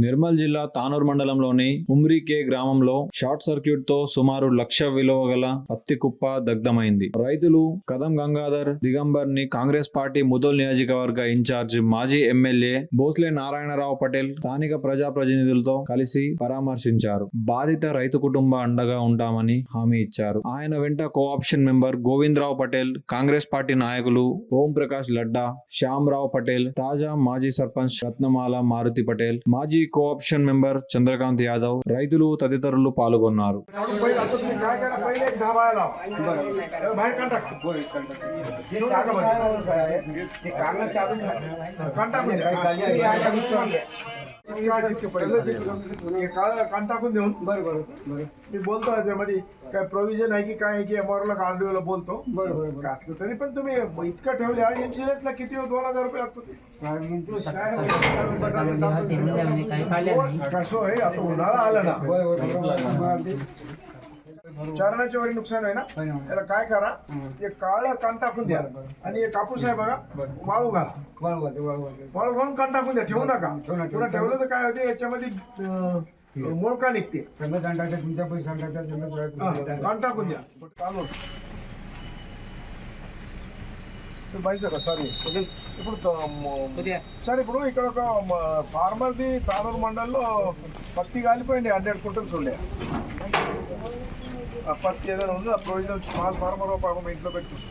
నిర్మల్ జిల్లా తానూర్ మండలంలోని ఉమ్రికే గ్రామంలో షార్ట్ సర్క్యూట్ తో సుమారు 1,00,000 విలువ గల పత్తి కుప్ప దగ్ధమైంది. రైతులు కదం గంగాధర్ దిగంబర్ ని కాంగ్రెస్ పార్టీ ముదోల్ నియోజకవర్గ ఇన్ఛార్జి మాజీ ఎమ్మెల్యే భోస్లే నారాయణరావు పటేల్ స్థానిక ప్రజాప్రతినిధులతో కలిసి పరామర్శించారు. బాధిత రైతు కుటుంబ అండగా ఉంటామని హామీ ఇచ్చారు. ఆయన వెంట cooption member Govindarao Patel, Congress party నాయకులు ఓం ప్రకాష్ లడ్డా, శ్యామరావు పటేల్, తాజా మాజీ సర్పంచ్ రత్నమాల మారుతి పటేల్, మాజీ కోఆప్షన్ మెంబర్ చంద్రకాంత్ యాదవ్, రైతులు తదితరులు పాల్గొన్నారు. कंटाकून देऊन बरोबर मी बोलतो त्याच्यामध्ये काय प्रोव्हिजन आहे की काय आहे की एमआरओला आरडीओला बोलतो बरोबर असलं तरी पण तुम्ही इतकं ठेवले आणि इन्शुरन्सला किती 2,000 रुपये लागतो कसं आहे आता उन्हाळा आला ना चारणाच्या वरी नुकसान आहे ना त्याला काय करा एक काळं कान टाकून द्या आणि एक कापूस आहे बघा वाळू घाला वाळू घालून कान टाकून द्या ठेवू नका पुन्हा ठेवलं तर काय होते याच्यामध्ये मोळका निघते तुमच्या पैसा कान टाकून द्या కాలు సారీ సార్ ఇప్పుడు ఇక్కడ ఒక ఫార్మర్ది తానూరు మండలంలో పత్తి కాలిపోయింది 100 క్వింటల్స్ ఉండే పత్తి ఏదైనా ఉందో ఆ ప్రొవిజన్ స్మాల్ ఫార్మర్ పాపం ఇంట్లో పెట్టుకుంటాం